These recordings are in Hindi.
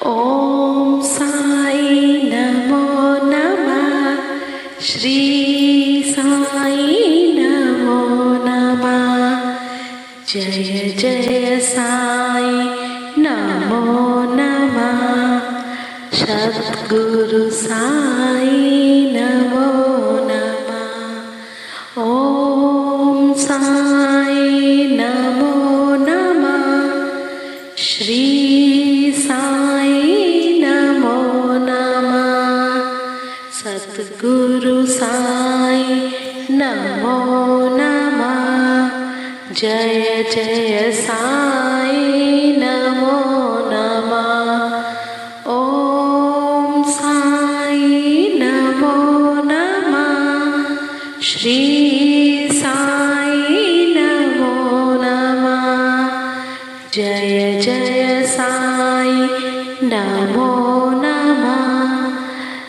ओम साई नमो नमः। श्री साई नमो नमः। जय जय साई नमो नमः। सद्गुरु साई नमो नमः। ओम साई नमो नमः। श्री साई नमो नमः। सद्गुरु साई नमो नमः। जय जय साई नमो नमः। ओम साई नमो नमः। श्री साई नमो नमः। जय जय साई नमो नमः।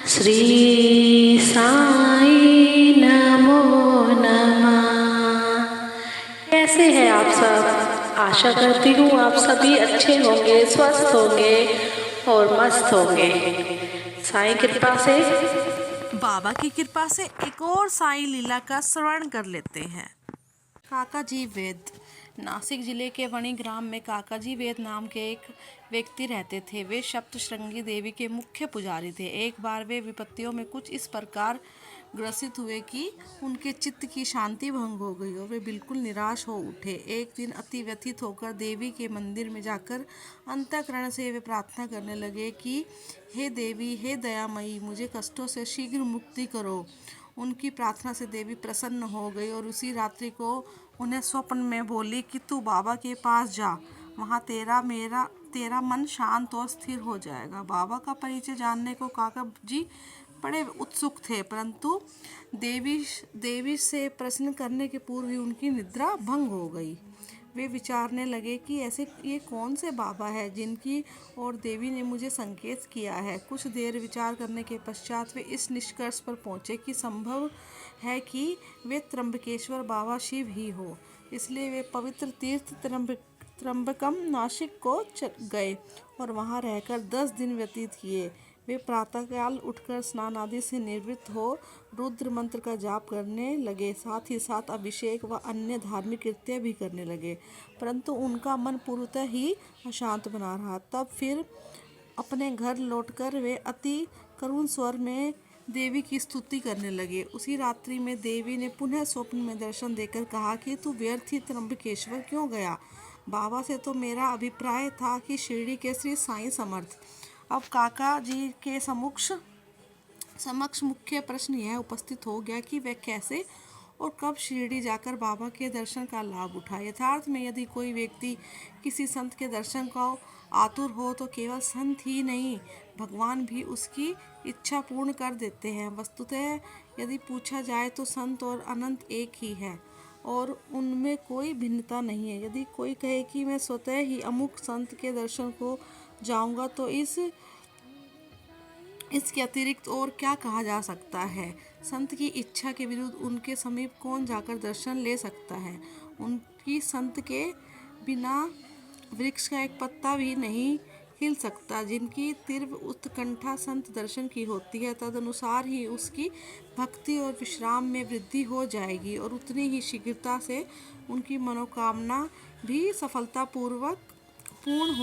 श्री साई नमो नमः। कैसे हैं आप सब? आशा करती हूँ आप सभी अच्छे होंगे, स्वस्थ होंगे और मस्त होंगे। साईं कृपा से, बाबा की कृपा से एक और साईं लीला का श्रवण कर लेते हैं। काकाजी वैद। नासिक जिले के वणी ग्राम में काकाजी वैद नाम के एक व्यक्ति रहते थे। वे सप्तशृंगी देवी के मुख्य पुजारी थे। एक बार वे विपत्तियों में कुछ इस प्रकार ग्रसित हुए कि उनके चित्त की शांति भंग हो गई और वे बिल्कुल निराश हो उठे। एक दिन अति व्यथित होकर देवी के मंदिर में जाकर अंतःकरण से वे प्रार्थना करने लगे कि हे देवी, हे दयामयी, मुझे कष्टों से शीघ्र मुक्ति करो। उनकी प्रार्थना से देवी प्रसन्न हो गई और उसी रात्रि को उन्हें स्वप्न में बोली कि तू बाबा के पास जा, वहाँ तेरा मन शांत और स्थिर हो जाएगा। बाबा का परिचय जानने को काका जी बड़े उत्सुक थे, परंतु देवी से प्रश्न करने के पूर्व ही उनकी निद्रा भंग हो गई। वे विचारने लगे कि ऐसे ये कौन से बाबा है जिनकी और देवी ने मुझे संकेत किया है। कुछ देर विचार करने के पश्चात वे इस निष्कर्ष पर पहुँचे कि संभव है कि वे त्र्यंबकेश्वर बाबा शिव ही हो। इसलिए वे पवित्र तीर्थ त्र्यंबकम नासिक को गए और वहां रहकर 10 दिन व्यतीत किए। वे प्रातःकाल उठकर स्नान आदि से निवृत्त हो रुद्र मंत्र का जाप करने लगे, साथ ही साथ अभिषेक व अन्य धार्मिक कृत्य भी करने लगे, परंतु उनका मन पूर्णतः ही अशांत बना रहा। तब फिर अपने घर लौटकर वे अति करुण स्वर में देवी की स्तुति करने लगे। उसी रात्रि में देवी ने पुनः स्वप्न में दर्शन देकर कहा कि तू व्यर्थ ही त्र्यंबकेश्वर क्यों गया? बाबा से तो मेरा अभिप्राय था कि शिरडी के श्री साईं समर्थ। अब काका जी के समक्ष मुख्य प्रश्न यह उपस्थित हो गया कि वे कैसे और कब शिरडी जाकर बाबा के दर्शन का लाभ उठाए। यथार्थ में यदि कोई व्यक्ति किसी संत के दर्शन का आतुर हो तो केवल संत ही नहीं, भगवान भी उसकी इच्छा पूर्ण कर देते हैं। वस्तुतः यदि पूछा जाए तो संत और अनंत एक ही है और उनमें कोई भिन्नता नहीं है। यदि कोई कहे कि मैं स्वतः ही अमुक संत के दर्शन को जाऊंगा तो इसके अतिरिक्त और क्या कहा जा सकता है? संत की इच्छा के विरुद्ध उनके समीप कौन जाकर दर्शन ले सकता है? उनकी संत के बिना वृक्ष का एक पत्ता भी नहीं हिल सकता। जिनकी तीव्र उत्कंठा संत दर्शन की होती है, तदनुसार ही उसकी भक्ति और विश्राम में वृद्धि हो जाएगी और उतनी ही शीघ्रता से उनकी मनोकामना भी सफलतापूर्वक पूर्ण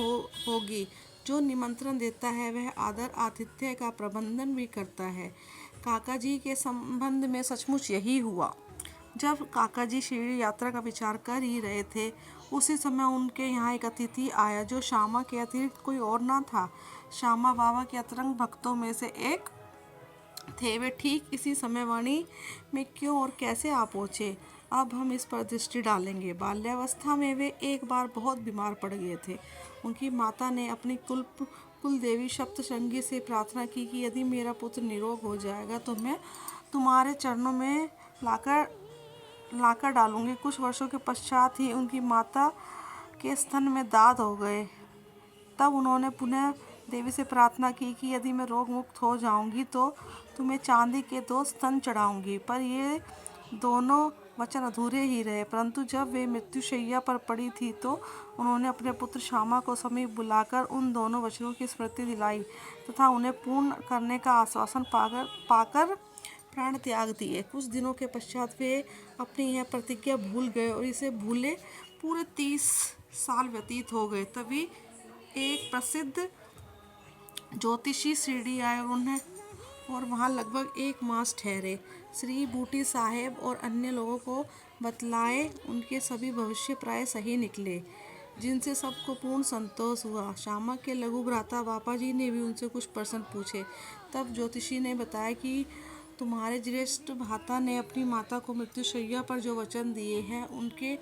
होगी। जो निमंत्रण देता है वह आदर आतिथ्य का प्रबंधन भी करता है। काका जी के संबंध में सचमुच यही हुआ। जब काका जी शिरडी यात्रा का विचार कर ही रहे थे, उसी समय उनके यहाँ एक अतिथि आया जो श्यामा के अतिरिक्त कोई और न था। श्यामा बाबा के अतरंग भक्तों में से एक थे। वे ठीक इसी समय वाणी में क्यों और कैसे आ पहुँचे, अब हम इस पर दृष्टि डालेंगे। बाल्यावस्था में वे एक बार बहुत बीमार पड़ गए थे। उनकी माता ने अपनी कुल देवी सप्तशृंगी से प्रार्थना की कि यदि मेरा पुत्र निरोग हो जाएगा तो मैं तुम्हारे चरणों में लाकर डालूंगी। कुछ वर्षों के पश्चात ही उनकी माता के स्तन में दाद हो गए। तब उन्होंने पुनः देवी से प्रार्थना की कि यदि मैं रोग मुक्त हो जाऊंगी तो तुम्हें चांदी के 2 स्तन चढ़ाऊंगी। पर ये दोनों वचन अधूरे ही रहे। परंतु जब वे मृत्युशैया पर पड़ी थी तो उन्होंने अपने पुत्र श्यामा को समीप बुलाकर उन दोनों वचनों की स्मृति दिलाई तथा उन्हें पूर्ण करने का आश्वासन पाकर प्राण त्याग दिए। कुछ दिनों के पश्चात वे अपनी यह प्रतिज्ञा भूल गए और इसे भूले पूरे 30 साल व्यतीत हो गए। तभी एक प्रसिद्ध ज्योतिषी शिरडी आए और वहाँ लगभग 1 मास ठहरे। श्री बूटी साहेब और अन्य लोगों को बतलाए उनके सभी भविष्य प्राय सही निकले, जिनसे सबको पूर्ण संतोष हुआ। श्यामा के लघु भ्राता बापा जी ने भी उनसे कुछ प्रश्न पूछे। तब ज्योतिषी ने बताया कि तुम्हारे ज्येष्ठ भ्राता ने अपनी माता को मृत्युशैया पर जो वचन दिए हैं उनके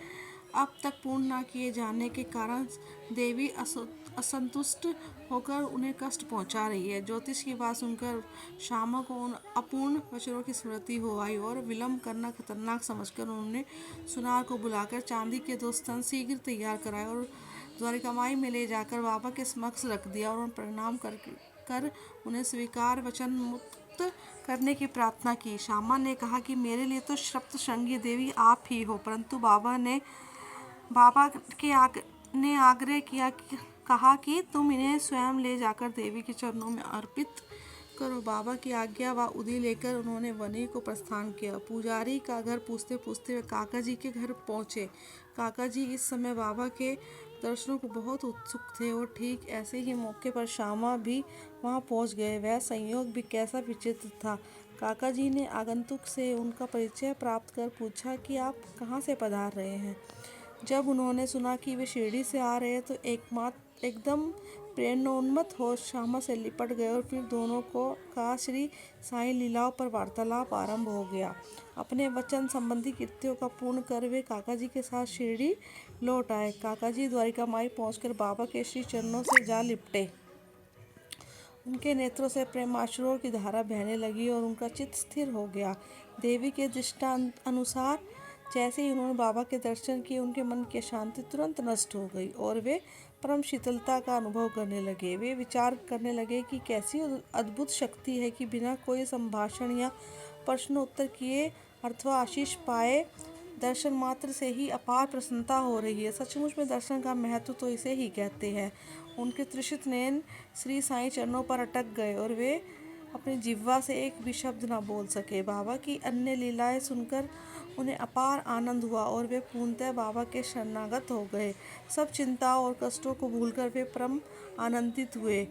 अब तक पूर्ण न किए जाने के कारण देवी असंतुष्ट होकर उन्हें कष्ट पहुंचा रही है। ज्योतिष की बात सुनकर श्यामा को उन अपूर्ण वचनों की स्मृति हो आई और विलंब करना खतरनाक समझकर उन्होंने सुनार को बुलाकर चांदी के 2 स्तन शीघ्र तैयार कराए और द्वारिकामाई में ले जाकर बाबा के समक्ष रख दिया और प्रणाम कर उन्हें स्वीकार वचन मुक्त करने की प्रार्थना की। श्यामा ने कहा कि मेरे लिए तो सप्तशृंगी देवी आप ही हो, परंतु बाबा ने आग्रह किया कहा कि तुम इन्हें स्वयं ले जाकर देवी के चरणों में अर्पित करो। बाबा की आज्ञा व उदी लेकर उन्होंने वनी को प्रस्थान किया। पुजारी का घर पूछते पूछते वे काका जी के घर पहुँचे। काका जी इस समय बाबा के दर्शनों को बहुत उत्सुक थे और ठीक ऐसे ही मौके पर श्यामा भी वहां पहुंच गए। वह संयोग भी कैसा विचित्र था। काका जी ने आगंतुक से उनका परिचय प्राप्त कर पूछा कि आप कहाँ से पधार रहे हैं। जब उन्होंने सुना कि वे शिरडी से आ रहे तो एकदम प्रेरणोन्मत्त हो श्यामा से लिपट गए और फिर दोनों का श्री साईं लीलाओं पर वार्तालाप आरंभ हो गया। अपने वचन संबंधी कृत्यों का पूर्ण कर वे काका जी के साथ शिरडी लौट आए। काका जी द्वारिकामाई पहुंचकर बाबा के श्री चरणों से जा लिपटे। उनके नेत्रों से प्रेमाश्रुओं की धारा बहने लगी और उनका चित्त स्थिर हो गया। देवी के दृष्टांत अनुसार जैसे ही उन्होंने बाबा के दर्शन किए उनके मन की शांति तुरंत नष्ट हो गई और वे परम शीतलता का अनुभव करने लगे। वे विचार करने लगे कि कैसी अद्भुत शक्ति है कि बिना कोई संभाषण या प्रश्नोत्तर किए अथवा आशीष पाए दर्शन मात्र से ही अपार प्रसन्नता हो रही है। सचमुच में दर्शन का महत्व तो इसे ही कहते हैं। उनके तृषित नयन श्री साईं चरणों पर अटक गए और वे अपनी जिह्वा से एक भी शब्द न बोल सके। बाबा की अन्य लीलाएं सुनकर उन्हें अपार आनंद हुआ और वे पूर्णतः बाबा के शरणागत हो गए। सब चिंताओं और कष्टों को भूलकर वे परम आनंदित हुए।